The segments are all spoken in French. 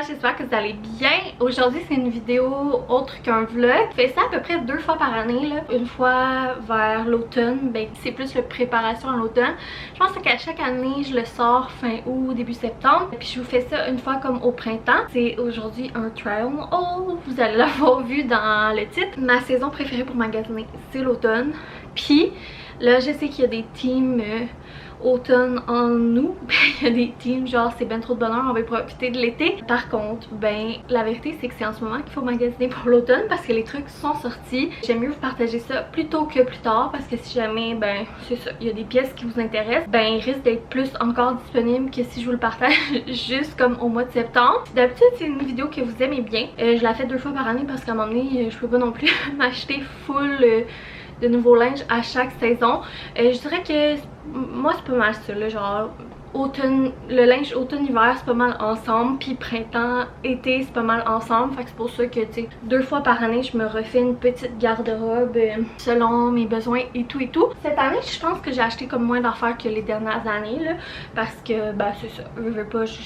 j'espère que vous allez bien. Aujourd'hui c'est une vidéo autre qu'un vlog. Je fais ça à peu près 2 fois par année là. Une fois vers l'automne, ben c'est plus la préparation à l'automne. Je pense qu'à chaque année je le sors fin août, début septembre. Puis je vous fais ça une fois comme au printemps. C'est aujourd'hui un try on haul. Vous allez l'avoir vu dans le titre. Ma saison préférée pour magasiner, c'est l'automne. Puis là je sais qu'il y a des teams automne en nous, il y a des teams genre c'est ben trop de bonheur, on va profiter de l'été. Par contre, ben la vérité c'est que c'est en ce moment qu'il faut magasiner pour l'automne parce que les trucs sont sortis. J'aime mieux vous partager ça plus tôt que plus tard parce que si jamais ben c'est ça, il y a des pièces qui vous intéressent, ben il risque d'être plus encore disponible que si je vous le partage juste comme au mois de septembre. D'habitude c'est une vidéo que vous aimez bien. Je la fais 2 fois par année parce qu'à un moment donné je peux pas non plus m'acheter full de nouveaux linges à chaque saison. Je dirais que moi c'est pas mal ça là, genre automne, le linge automne-hiver c'est pas mal ensemble, puis printemps-été c'est pas mal ensemble, fait que c'est pour ça que tu sais 2 fois par année je me refais une petite garde-robe selon mes besoins et tout et tout. Cette année je pense que j'ai acheté comme moins d'affaires que les dernières années là, parce que ben c'est ça,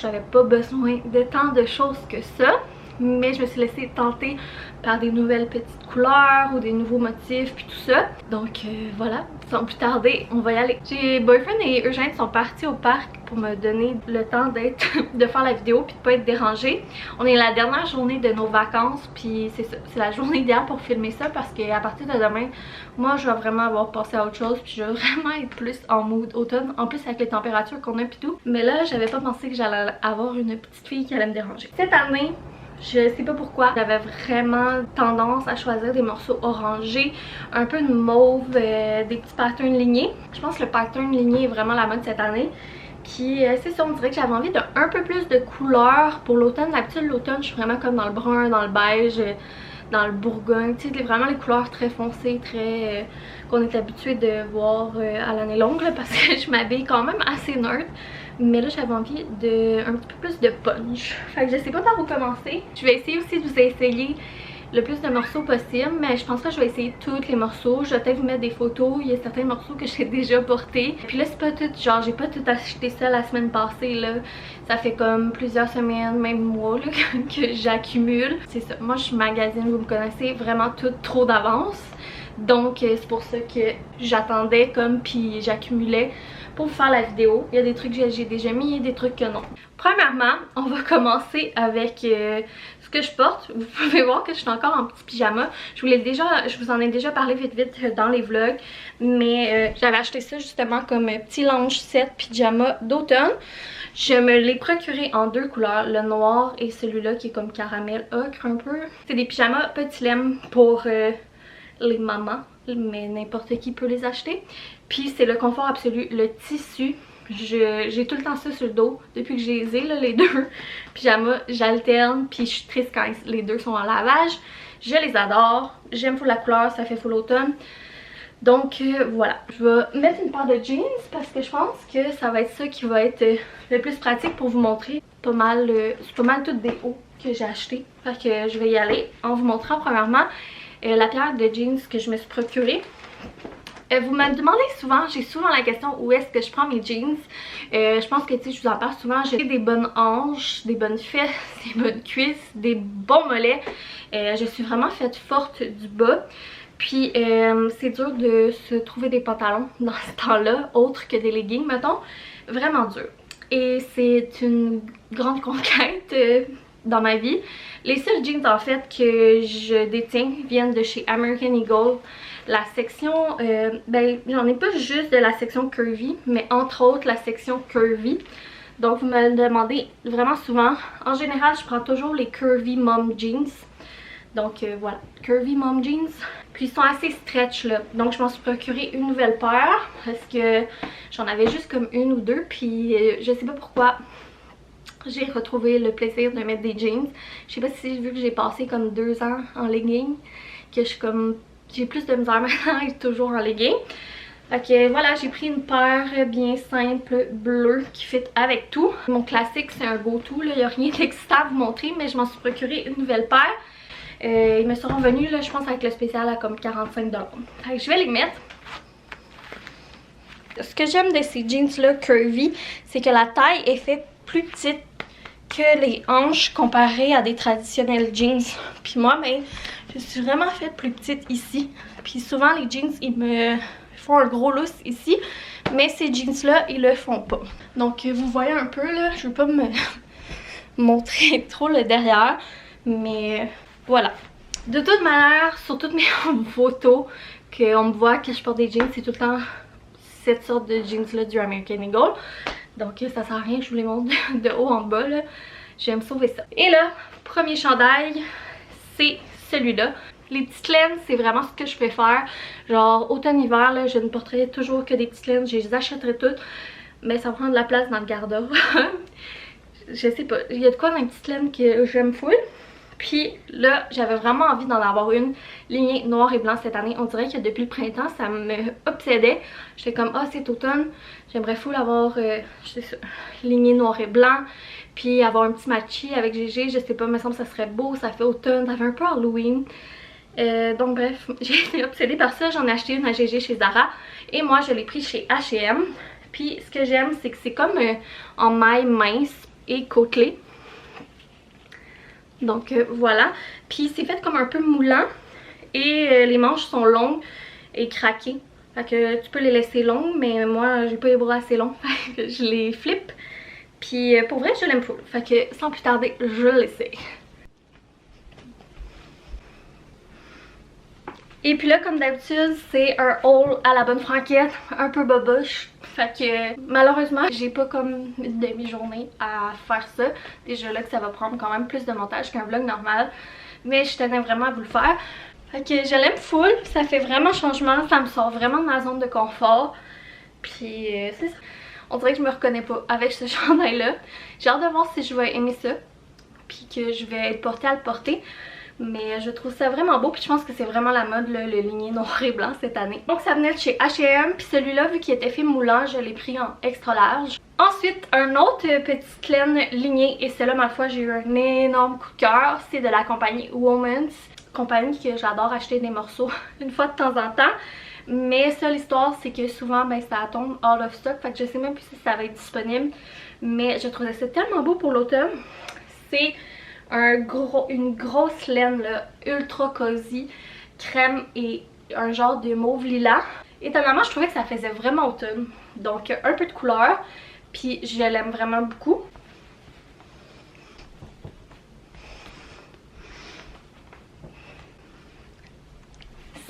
j'avais pas besoin de tant de choses que ça. Mais je me suis laissée tenter par des nouvelles petites couleurs ou des nouveaux motifs puis tout ça. Donc voilà, sans plus tarder, on va y aller. J'ai Boyfriend et Eugène sont partis au parc pour me donner le temps de faire la vidéo puis de pas être dérangée. On est la dernière journée de nos vacances puis c'est ça, c'est la journée idéale pour filmer ça parce qu'à partir de demain, moi je vais vraiment avoir passé à autre chose puis je vais vraiment être plus en mood automne. En plus avec les températures qu'on a puis tout. Mais là, j'avais pas pensé que j'allais avoir une petite fille qui allait me déranger. Cette année, je sais pas pourquoi, j'avais vraiment tendance à choisir des morceaux orangés, un peu de mauve, des petits patterns lignés. Je pense que le pattern ligné est vraiment la mode cette année. Puis c'est ça, on dirait que j'avais envie d'un peu plus de couleurs pour l'automne. D'habitude l'automne je suis vraiment comme dans le brun, dans le beige, dans le bourgogne, tu sais, vraiment les couleurs très foncées, très qu'on est habitué de voir à l'année longue là, parce que je m'habille quand même assez neutre. Mais là j'avais envie de un petit peu plus de punch. Fait que je sais pas par où commencer. Je vais essayer aussi de vous essayer le plus de morceaux possible, mais je pense que je vais essayer tous les morceaux. Je vais peut-être vous mettre des photos. Il y a certains morceaux que j'ai déjà portés. Puis là c'est pas tout, genre j'ai pas tout acheté ça la semaine passée là. Ça fait comme plusieurs semaines, même mois là, que j'accumule. C'est ça, moi je magasine, vous me connaissez, vraiment tout trop d'avance. Donc c'est pour ça que j'attendais comme puis j'accumulais pour vous faire la vidéo. Il y a des trucs que j'ai déjà mis et des trucs que non. Premièrement, on va commencer avec ce que je porte. Vous pouvez voir que je suis encore en petit pyjama. Je vous en ai déjà parlé vite dans les vlogs. Mais j'avais acheté ça justement comme petit lounge set pyjama d'automne. Je me l'ai procuré en 2 couleurs, le noir et celui-là qui est comme caramel ocre un peu. C'est des pyjamas petit lemme pour les mamans, mais n'importe qui peut les acheter. Puis c'est le confort absolu, le tissu. J'ai tout le temps ça sur le dos depuis que j'ai les 2 pyjamas. J'alterne puis je suis triste quand les 2 sont en lavage. Je les adore, j'aime full la couleur, ça fait full automne. Donc voilà, je vais mettre une paire de jeans parce que je pense que ça va être ça qui va être le plus pratique pour vous montrer. C'est pas mal toutes des hauts que j'ai acheté. Fait que je vais y aller en vous montrant premièrement la paire de jeans que je me suis procurée. Vous me demandez souvent, j'ai souvent la question où est-ce que je prends mes jeans. Je pense que tu sais, je vous en parle souvent, j'ai des bonnes hanches, des bonnes fesses, des bonnes cuisses, des bons mollets. Je suis vraiment faite forte du bas. Puis c'est dur de se trouver des pantalons dans ce temps-là, autres que des leggings mettons. Vraiment dur. Et c'est une grande conquête dans ma vie. Les seuls jeans en fait que je détiens viennent de chez American Eagle. La section, ben j'en ai pas juste de la section curvy, mais entre autres la section curvy. Donc vous me le demandez vraiment souvent. En général je prends toujours les curvy mom jeans. Donc voilà, curvy mom jeans. Puis ils sont assez stretch là. Donc je m'en suis procuré une nouvelle paire parce que j'en avais juste comme 1 ou 2. Puis je sais pas pourquoi j'ai retrouvé le plaisir de mettre des jeans. Je sais pas si vu que j'ai passé comme 2 ans en legging, que j'ai plus de misère maintenant à être toujours en legging. Fait que voilà, j'ai pris une paire bien simple bleue qui fit avec tout. Mon classique c'est un go-to, il n'y a rien d'excitant à vous montrer, mais je m'en suis procuré une nouvelle paire. Ils me seront venus là, je pense avec le spécial à comme 45$. Fait que je vais les mettre. Ce que j'aime de ces jeans là curvy, c'est que la taille est faite plus petite que les hanches comparées à des traditionnels jeans. Puis moi, ben, je suis vraiment faite plus petite ici. Puis souvent, les jeans, ils me font un gros lousse ici. Mais ces jeans-là, ils le font pas. Donc, vous voyez un peu, là, je veux pas me montrer trop le derrière. Mais voilà. De toute manière, sur toutes mes photos, qu'on me voit que je porte des jeans, c'est tout le temps cette sorte de jeans-là du American Eagle. Donc ça sert à rien que je vous les montre de haut en bas, là. J'aime sauver ça. Et là, premier chandail, c'est celui-là. Les petites laines, c'est vraiment ce que je préfère. Genre, automne-hiver, là, je ne porterai toujours que des petites laines. Je les achèterai toutes. Mais ça prend de la place dans le garde-robe. Je sais pas. Il y a de quoi dans les petites laines que j'aime full. Puis là, j'avais vraiment envie d'en avoir une lignée noir et blanc cette année. On dirait que depuis le printemps, ça me obsédait. J'étais comme, ah, c'est automne. J'aimerais full avoir, je sais ça, lignée noir et blanc. Puis avoir un petit matchy avec GG. Je sais pas, il me semble que ça serait beau. Ça fait automne, ça fait un peu Halloween. Donc bref, j'ai été obsédée par ça. J'en ai acheté une à GG chez Zara. Et moi, je l'ai pris chez H&M. Puis ce que j'aime, c'est que c'est comme en maille mince et côtelée. Donc voilà. Puis c'est fait comme un peu moulant. Et les manches sont longues et craquées. Fait que tu peux les laisser longues. Mais moi, j'ai pas les bras assez longs. Fait que je les flippe. Puis pour vrai, je l'aime full. Fait que sans plus tarder, je l'essaie. Et puis là, comme d'habitude, c'est un haul à la bonne franquette, un peu boboche. Fait que malheureusement, j'ai pas comme une demi-journée à faire ça. Déjà là que ça va prendre quand même plus de montage qu'un vlog normal. Mais je tenais vraiment à vous le faire. Fait que je l'aime full, ça fait vraiment changement, ça me sort vraiment de ma zone de confort. Puis c'est ça. On dirait que je me reconnais pas avec ce chandail-là. J'ai hâte de voir si je vais aimer ça. Puis que je vais être portée à le porter. Mais je trouve ça vraiment beau, puis je pense que c'est vraiment la mode, là, le ligné noir et blanc cette année. Donc ça venait de chez H&M, puis celui-là, vu qu'il était fait moulant, je l'ai pris en extra large. Ensuite, un autre petite laine lignée, et celle-là, ma foi, j'ai eu un énorme coup de cœur. C'est de la compagnie Women's, compagnie que j'adore acheter des morceaux une fois de temps en temps. Mais ça, l'histoire, c'est que souvent, ben, ça tombe out of stock, fait que je sais même plus si ça va être disponible. Mais je trouvais ça tellement beau pour l'automne. C'est une grosse laine là, ultra cosy, crème et un genre de mauve lilas. Étonnamment, je trouvais que ça faisait vraiment automne. Donc un peu de couleur, puis je l'aime vraiment beaucoup.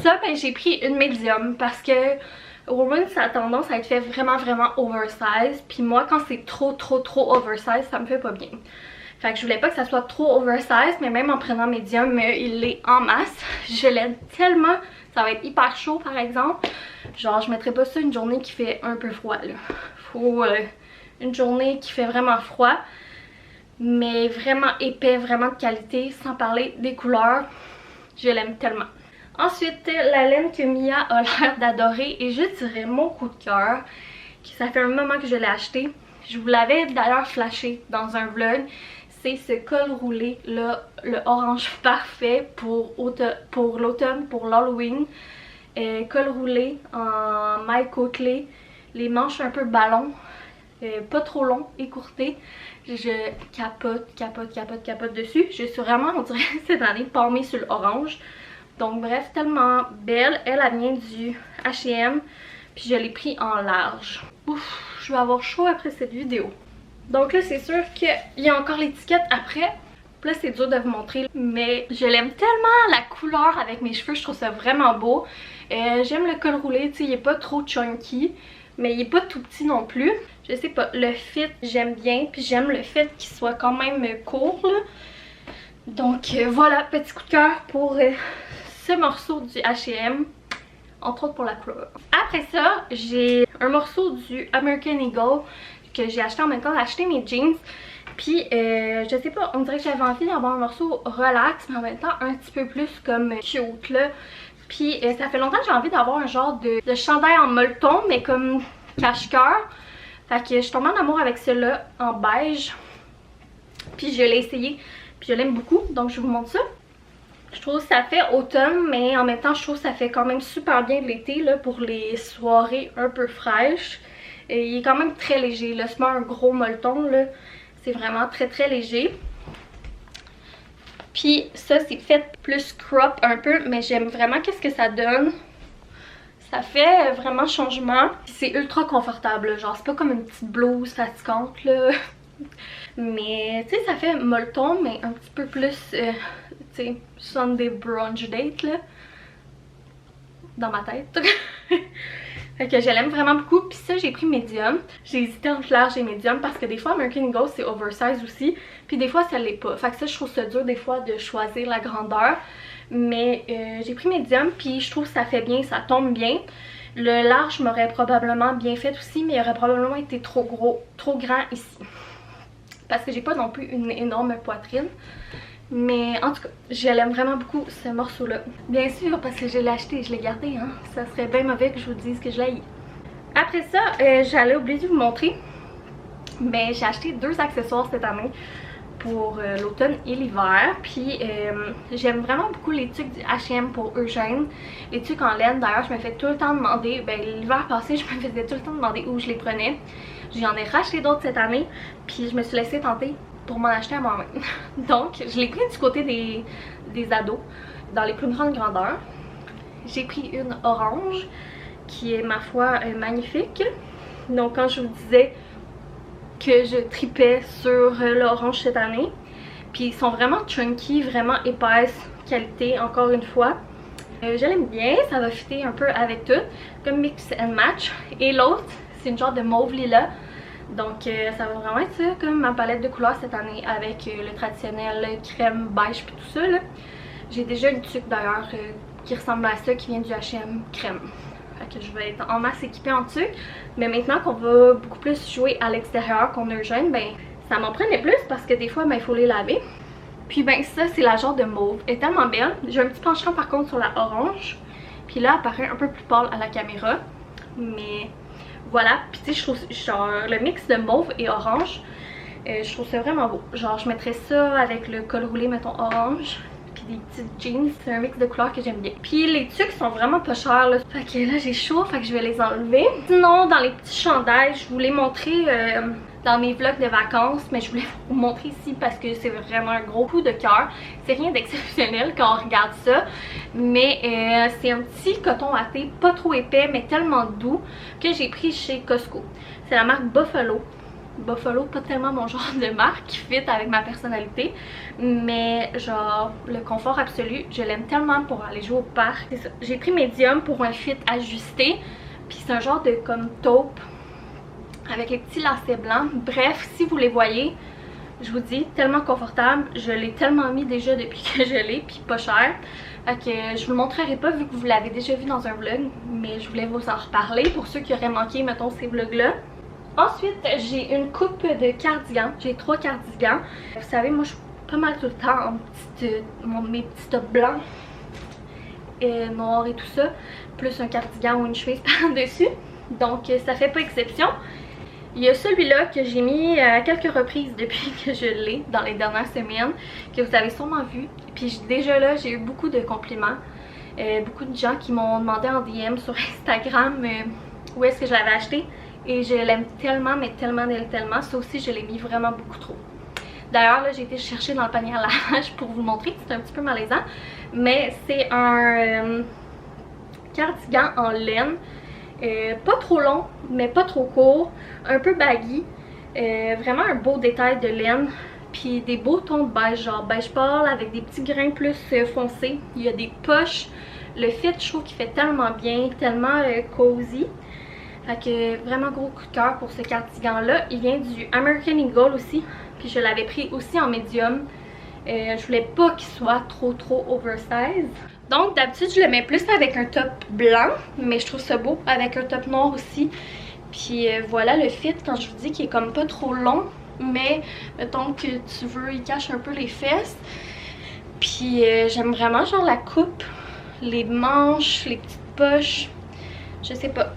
Ça, ben, j'ai pris une médium parce que Woman, ça a tendance à être fait vraiment oversize. Puis moi, quand c'est trop oversize, ça me fait pas bien. Fait que je voulais pas que ça soit trop oversize, mais même en prenant médium, il est en masse. Je l'aime tellement, ça va être hyper chaud par exemple. Genre je mettrais pas ça une journée qui fait un peu froid là. Faut une journée qui fait vraiment froid, mais vraiment épais, vraiment de qualité, sans parler des couleurs. Je l'aime tellement. Ensuite, la laine que Mia a l'air d'adorer et je dirais mon coup de cœur. Ça fait un moment que je l'ai acheté. Je vous l'avais d'ailleurs flashé dans un vlog. C'est ce col roulé là, le orange parfait pour l'automne, pour l'Halloween. Col roulé en maille côtelée, les manches un peu ballon, pas trop long, écourté. Je capote dessus. Je suis vraiment, on dirait cette année, palmée sur l'orange. Donc bref, tellement belle. Elle vient du H&M, puis je l'ai pris en large. Ouf, je vais avoir chaud après cette vidéo. Donc là, c'est sûr qu'il y a encore l'étiquette après. Là, c'est dur de vous montrer. Mais je l'aime tellement, la couleur avec mes cheveux. Je trouve ça vraiment beau. J'aime le col roulé. Tu sais, il est pas trop chunky. Mais il est pas tout petit non plus. Je sais pas, le fit, j'aime bien. Puis j'aime le fait qu'il soit quand même court, là. Donc voilà, petit coup de cœur pour ce morceau du H&M. Entre autres pour la couleur. Après ça, j'ai un morceau du American Eagle que j'ai acheté en même temps d'acheter mes jeans. Puis je sais pas, on dirait que j'avais envie d'avoir un morceau relax mais en même temps un petit peu plus comme cute là. Puis ça fait longtemps que j'ai envie d'avoir un genre de chandail en molleton mais comme cache-cœur. Fait que je suis tombée en amour avec celui-là en beige. Puis je l'ai essayé, puis je l'aime beaucoup, donc je vous montre ça. Je trouve que ça fait automne, mais en même temps je trouve que ça fait quand même super bien l'été là pour les soirées un peu fraîches. Et il est quand même très léger, là, c'est pas un gros molleton là. C'est vraiment très léger. Puis ça, c'est fait plus crop un peu, mais j'aime vraiment qu'est-ce que ça donne. Ça fait vraiment changement. C'est ultra confortable, genre c'est pas comme une petite blouse fatigante là. Mais tu sais, ça fait molleton, mais un petit peu plus, tu sais, Sunday brunch date là. Dans ma tête. Fait que je l'aime vraiment beaucoup. Puis ça, j'ai pris médium. J'ai hésité entre large et médium parce que des fois, American Eagle, c'est oversize aussi. Puis des fois, ça l'est pas. Fait que ça, je trouve ça dur des fois de choisir la grandeur. Mais j'ai pris médium, puis je trouve que ça fait bien, ça tombe bien. Le large m'aurait probablement bien fait aussi, mais il aurait probablement été trop gros, trop grand ici. Parce que j'ai pas non plus une énorme poitrine. Mais en tout cas, je l'aime vraiment beaucoup ce morceau-là. Bien sûr, parce que je l'ai acheté et je l'ai gardé, hein. Ça serait bien mauvais que je vous dise que je l'ai. Après ça, j'allais oublier de vous montrer. Mais j'ai acheté 2 accessoires cette année pour l'automne et l'hiver. Puis j'aime vraiment beaucoup les tucs du H&M pour Eugène. Les tucs en laine, d'ailleurs, je me fais tout le temps demander. Ben l'hiver passé, je me faisais tout le temps demander où je les prenais. J'en ai racheté d'autres cette année. Puis je me suis laissée tenter pour m'en acheter à moi-même. Donc, je l'ai pris du côté des ados, dans les plus grandes grandeurs. J'ai pris une orange, qui est, ma foi, magnifique. Donc, quand je vous disais que je tripais sur l'orange cette année, puis ils sont vraiment chunky, vraiment épaisse qualité, encore une fois. Je l'aime bien, ça va fitter un peu avec tout, comme mix and match. Et l'autre, c'est une genre de mauve lilas. Donc ça va vraiment être ça, comme ma palette de couleurs cette année avec le traditionnel crème beige puis tout ça là. J'ai déjà une tuque d'ailleurs qui ressemble à ça, qui vient du H&M crème. Fait que je vais être en masse équipée en tuque. Mais maintenant qu'on va beaucoup plus jouer à l'extérieur qu'on a jeune, ben ça m'en prenait plus parce que des fois ben il faut les laver. Puis ben ça c'est la genre de mauve, elle est tellement belle. J'ai un petit penchant par contre sur la orange. Puis là elle paraît un peu plus pâle à la caméra. Mais voilà, puis tu sais, je trouve genre le mix de mauve et orange, je trouve ça vraiment beau. Genre, je mettrais ça avec le col roulé, mettons orange, puis des petites jeans. C'est un mix de couleurs que j'aime bien. Puis les tucs sont vraiment pas chers là. Fait que là, j'ai chaud, fait que je vais les enlever. Sinon, dans les petits chandails, je vous les montrer dans mes vlogs de vacances, mais je voulais vous montrer ici parce que c'est vraiment un gros coup de cœur. C'est rien d'exceptionnel quand on regarde ça, mais c'est un petit coton à thé, pas trop épais mais tellement doux, que j'ai pris chez Costco. C'est la marque Buffalo. Buffalo, pas tellement mon genre de marque qui fit avec ma personnalité, mais genre le confort absolu, je l'aime tellement pour aller jouer au parc. C'est ça. J'ai pris médium pour un fit ajusté, puis c'est un genre de comme taupe avec les petits lacets blancs. Bref, si vous les voyez, je vous dis, tellement confortable. Je l'ai tellement mis déjà depuis que je l'ai, puis pas cher. Fait que je vous le montrerai pas vu que vous l'avez déjà vu dans un vlog, mais je voulais vous en reparler pour ceux qui auraient manqué, mettons, ces vlogs-là. Ensuite, j'ai une coupe de cardigans. J'ai 3 cardigans. Vous savez, moi, je suis pas mal tout le temps en mes petits tops blancs, noirs et tout ça, plus un cardigan ou une chemise par-dessus. Donc, ça fait pas exception. Il y a celui-là que j'ai mis à quelques reprises depuis que je l'ai dans les dernières semaines, que vous avez sûrement vu. Puis déjà là, j'ai eu beaucoup de compliments. Beaucoup de gens qui m'ont demandé en DM sur Instagram où est-ce que je l'avais acheté. Et je l'aime tellement, mais tellement, tellement. Ça aussi, je l'ai mis vraiment beaucoup trop. D'ailleurs, là, j'ai été chercher dans le panier à lavage pour vous le montrer. C'est un petit peu malaisant. Mais c'est un cardigan en laine. Pas trop long, mais pas trop court, un peu baggy, vraiment un beau détail de laine, puis des beaux tons de beige, genre beige pâle avec des petits grains plus foncés. Il y a des poches, le fit je trouve qu'il fait tellement bien, tellement cosy. Fait que vraiment gros coup de cœur pour ce cardigan là. Il vient du American Eagle aussi, puis je l'avais pris aussi en médium. Je voulais pas qu'il soit trop oversize. Donc d'habitude je le mets plus avec un top blanc, mais je trouve ça beau avec un top noir aussi. Puis voilà le fit quand je vous dis qu'il est comme pas trop long, mais mettons que tu veux, il cache un peu les fesses. Puis j'aime vraiment genre la coupe, les manches, les petites poches, je sais pas.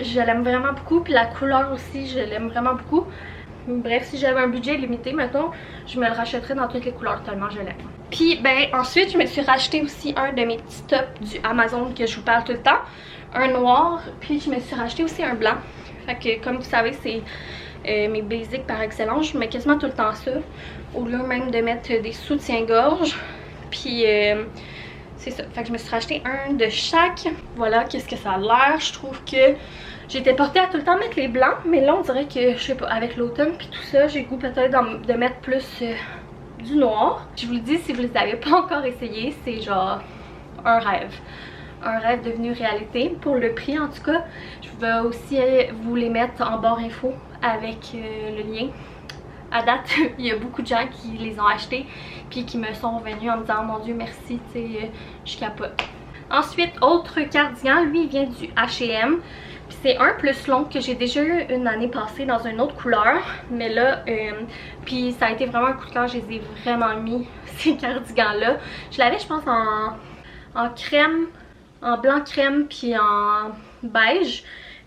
Je l'aime vraiment beaucoup, puis la couleur aussi je l'aime vraiment beaucoup. Bref, si j'avais un budget limité, mettons, je me le rachèterais dans toutes les couleurs tellement je l'aime. Puis ben ensuite je me suis racheté aussi un de mes petits tops du Amazon que je vous parle tout le temps, un noir, puis je me suis racheté aussi un blanc. Fait que comme vous savez c'est mes basics par excellence. Je mets quasiment tout le temps ça, au lieu même de mettre des soutiens-gorge. Puis c'est ça, fait que je me suis racheté un de chaque. Voilà, qu'est-ce que ça a l'air. Je trouve que j'étais portée à tout le temps mettre les blancs, mais là on dirait que, je sais pas, avec l'automne puis tout ça, j'ai le goût peut-être de mettre plus du noir. Je vous le dis, si vous les avez pas encore essayé, c'est genre un rêve. Un rêve devenu réalité. Pour le prix en tout cas, je vais aussi vous les mettre en barre info avec le lien. À date, il y a beaucoup de gens qui les ont achetés puis qui me sont revenus en me disant mon dieu merci, tu sais, je capote. Ensuite, autre cardigan, lui il vient du H&M. C'est un plus long que j'ai déjà eu une année passée dans une autre couleur. Mais là, puis ça a été vraiment un coup de cœur, je les ai vraiment mis, ces cardigans là. Je l'avais je pense en crème, en blanc crème puis en beige.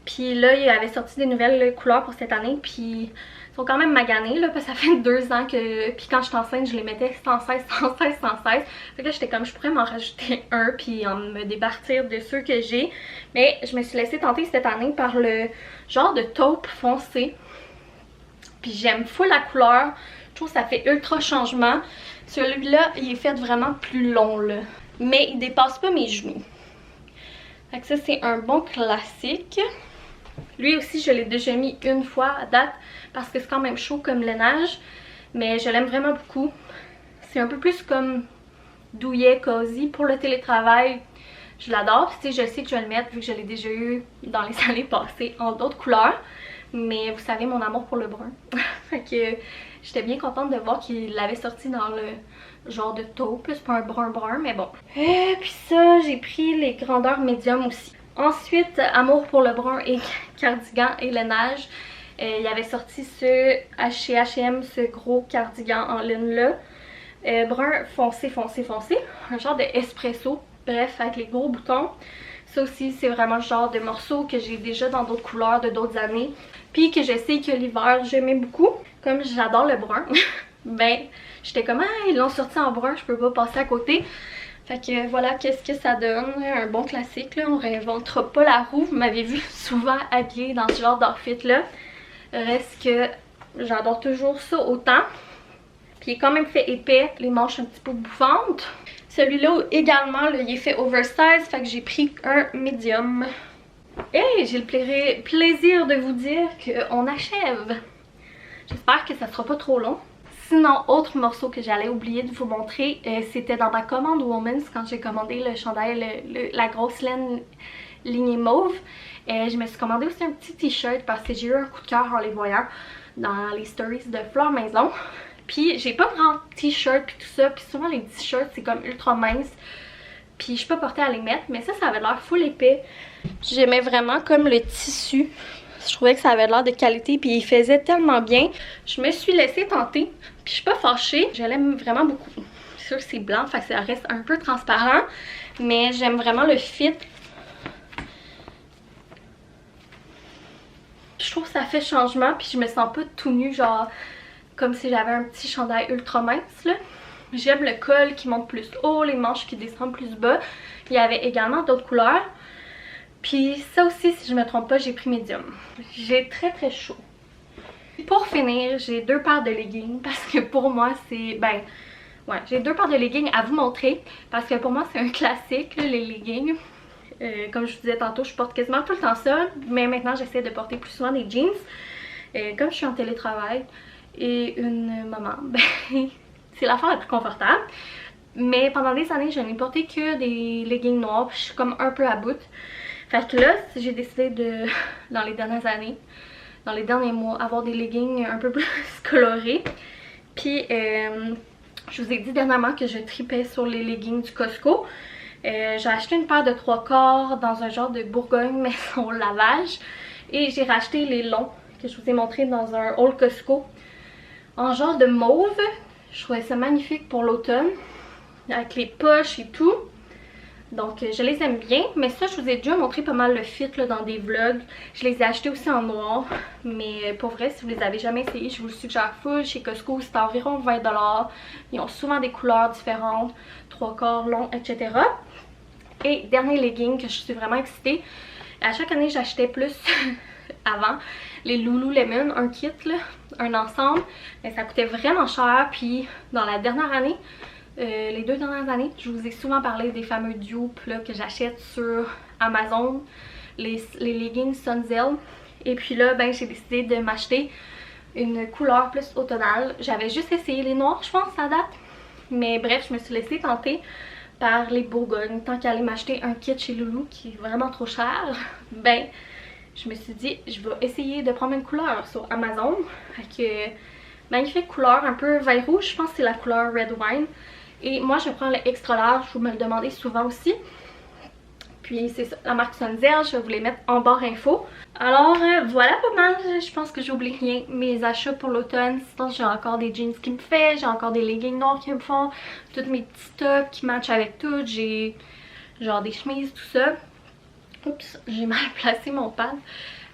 Puis là, il avait sorti des nouvelles couleurs pour cette année. Puis ils sont quand même maganés là, parce que ça fait 2 ans que... Puis quand j'étais enceinte, je les mettais sans cesse. Fait que là, j'étais comme, je pourrais m'en rajouter un puis me départir de ceux que j'ai. Mais je me suis laissée tenter cette année par le genre de taupe foncé. Puis j'aime full la couleur. Je trouve que ça fait ultra changement. Celui-là, il est fait vraiment plus long là. Mais il dépasse pas mes genoux. Fait que ça, c'est un bon classique. Lui aussi, je l'ai déjà mis une fois à date parce que c'est quand même chaud comme lainage. Mais je l'aime vraiment beaucoup. C'est un peu plus comme douillet, cosy pour le télétravail. Je l'adore. Tu sais, je sais que je vais le mettre vu que je l'ai déjà eu dans les années passées en d'autres couleurs. Mais vous savez mon amour pour le brun. Fait que j'étais bien contente de voir qu'il l'avait sorti dans le genre de taupe. C'est pas un brun mais bon. Et puis ça, j'ai pris les grandeurs médium aussi. Ensuite, amour pour le brun et cardigan et lainage. Il avait sorti chez H&M ce gros cardigan en laine là. Brun foncé. Un genre de espresso. Bref, avec les gros boutons. Ça aussi, c'est vraiment le genre de morceau que j'ai déjà dans d'autres couleurs de d'autres années. Puis que je sais que l'hiver, j'aimais beaucoup. Comme j'adore le brun, ben, j'étais comme, ah, ils l'ont sorti en brun, je peux pas passer à côté. Fait que voilà, qu'est-ce que ça donne. Un bon classique, là. On réinventera pas la roue. Vous m'avez vu souvent habillée dans ce genre d'outfit-là. Reste que j'adore toujours ça autant. Puis il est quand même fait épais, les manches un petit peu bouffantes. Celui-là également, là, il est fait oversize, fait que j'ai pris un medium. Et j'ai le plaisir de vous dire qu'on achève. J'espère que ça sera pas trop long. Sinon, autre morceau que j'allais oublier de vous montrer, c'était dans ma commande Woman's quand j'ai commandé le chandail, la grosse laine lignée mauve. Je me suis commandé aussi un petit t-shirt parce que j'ai eu un coup de cœur en les voyant dans les stories de Fleur Maison. Puis j'ai pas grand t-shirt puis tout ça, puis souvent les t-shirts c'est comme ultra mince. Puis je suis pas portée à les mettre, mais ça avait l'air full épais. J'aimais vraiment comme le tissu. Je trouvais que ça avait l'air de qualité puis il faisait tellement bien. Je me suis laissée tenter puis je suis pas fâchée. Je l'aime vraiment beaucoup. C'est sûr que c'est blanc, fait que ça reste un peu transparent. Mais j'aime vraiment le fit. Je trouve que ça fait changement puis je me sens pas tout nue genre comme si j'avais un petit chandail ultra mince là. J'aime le col qui monte plus haut, les manches qui descendent plus bas. Il y avait également d'autres couleurs. Puis ça aussi, si je me trompe pas, j'ai pris médium. J'ai très chaud. Pour finir, j'ai 2 paires de leggings parce que pour moi c'est... Ben, ouais, j'ai 2 paires de leggings à vous montrer parce que pour moi c'est un classique, là, les leggings. Comme je vous disais tantôt, je porte quasiment tout le temps ça. Mais maintenant, j'essaie de porter plus souvent des jeans. Comme je suis en télétravail et une maman, ben... c'est l'affaire la plus confortable. Mais pendant des années, je n'ai porté que des leggings noirs. Puis je suis comme un peu à bout. Fait que là, j'ai décidé de, dans les dernières années, dans les derniers mois, avoir des leggings un peu plus colorés. Puis, je vous ai dit dernièrement que je tripais sur les leggings du Costco. J'ai acheté une paire de 3/4 dans un genre de Bourgogne maison lavage. Et j'ai racheté les longs que je vous ai montré dans un haul Costco en genre de mauve. Je trouvais ça magnifique pour l'automne, avec les poches et tout. Donc je les aime bien, mais ça je vous ai déjà montré pas mal le fit là, dans des vlogs. Je les ai achetés aussi en noir, mais pour vrai si vous les avez jamais essayés, je vous le suggère full. Chez Costco c'est environ 20 $. Ils ont souvent des couleurs différentes, 3/4 longs, etc. Et dernier legging que je suis vraiment excitée. À chaque année j'achetais plus avant, les Lululemon, un kit là, un ensemble, mais ça coûtait vraiment cher. Puis dans la dernière année, les 2 dernières années, je vous ai souvent parlé des fameux dupes là, que j'achète sur Amazon, les leggings Sunzel. Et puis là, ben j'ai décidé de m'acheter une couleur plus automnale. J'avais juste essayé les noirs, je pense, à date. Mais bref, je me suis laissée tenter par les Bourgognes. Tant qu'à aller m'acheter un kit chez Loulou qui est vraiment trop cher, ben je me suis dit, je vais essayer de prendre une couleur sur Amazon. Avec magnifique couleur, un peu vin rouge, je pense que c'est la couleur Red Wine. Et moi je prends le extra large, vous me le demandez souvent aussi. Puis c'est ça, la marque Sunzel, je vais vous les mettre en barre info. Alors voilà pas mal, je pense que j'oublie rien. Mes achats pour l'automne, sinon j'ai encore des jeans qui me font, j'ai encore des leggings noirs qui me font, toutes mes petits tops qui matchent avec tout, j'ai genre des chemises, tout ça. Oups, j'ai mal placé mon pad.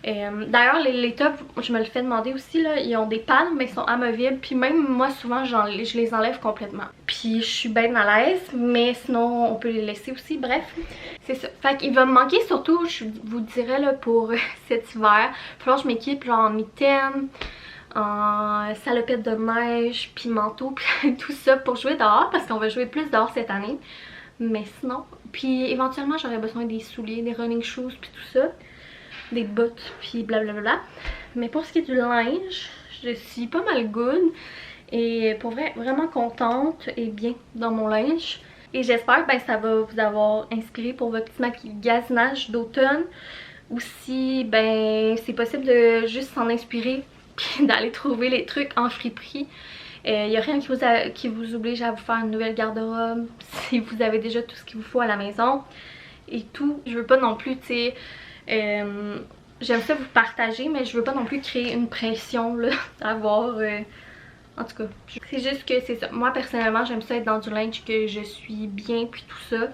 D'ailleurs les tops, je me le fais demander aussi là, ils ont des pads mais ils sont amovibles, puis même moi souvent je les enlève complètement. Puis je suis bien à l'aise, mais sinon on peut les laisser aussi, bref. C'est ça. Fait qu'il va me manquer surtout, je vous dirais là, pour cet hiver. Il va falloir que je m'équipe genre en mitaine, en salopette de neige, puis manteau, puis tout ça pour jouer dehors, parce qu'on va jouer plus dehors cette année. Mais sinon, puis éventuellement j'aurais besoin des souliers, des running shoes, puis tout ça. Des bottes, puis blablabla. Mais pour ce qui est du linge, je suis pas mal good. Et pour vrai, vraiment contente et bien dans mon linge. Et j'espère que ça va vous avoir inspiré pour votre petit magasinage d'automne. Ou si ben c'est possible de juste s'en inspirer puis d'aller trouver les trucs en friperie. Il n'y a rien qui vous oblige à vous faire une nouvelle garde-robe si vous avez déjà tout ce qu'il vous faut à la maison. Et tout, je veux pas non plus, tu sais... j'aime ça vous partager, mais je veux pas non plus créer une pression là, d'avoir en tout cas, c'est juste que c'est ça, moi personnellement j'aime ça être dans du linge que je suis bien puis tout ça,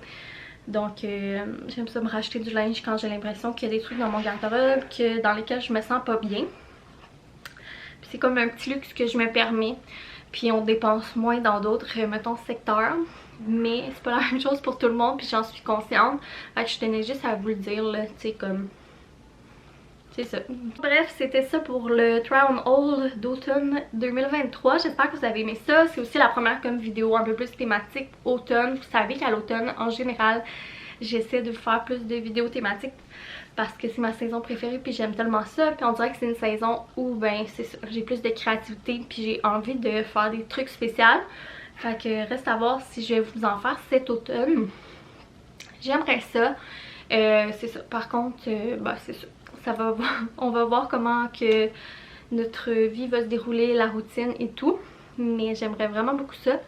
donc j'aime ça me racheter du linge quand j'ai l'impression qu'il y a des trucs dans mon garde-robe dans lesquels je me sens pas bien. Puis c'est comme un petit luxe que je me permets, puis on dépense moins dans d'autres mettons secteurs. Mais c'est pas la même chose pour tout le monde, puis j'en suis consciente. Fait que je tenais juste à vous le dire là, tu sais, comme... C'est ça. Bref, c'était ça pour le try on haul d'automne 2023. J'espère que vous avez aimé ça. C'est aussi la première comme vidéo un peu plus thématique automne. Vous savez qu'à l'automne, en général, j'essaie de vous faire plus de vidéos thématiques parce que c'est ma saison préférée, puis j'aime tellement ça. Puis on dirait que c'est une saison où, ben, c'est ça, j'ai plus de créativité, puis j'ai envie de faire des trucs spéciaux. Fait que reste à voir si je vais vous en faire cet automne. J'aimerais ça. C'est ça. Par contre, bah c'est ça. On va voir comment que notre vie va se dérouler, la routine et tout. Mais j'aimerais vraiment beaucoup ça.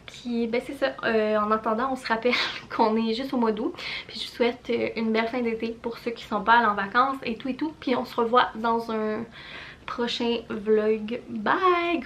Puis ben c'est ça. En attendant, on se rappelle qu'on est juste au mois d'août. Puis je vous souhaite une belle fin d'été pour ceux qui sont pas allés en vacances et tout et tout. Puis on se revoit dans un prochain vlog. Bye!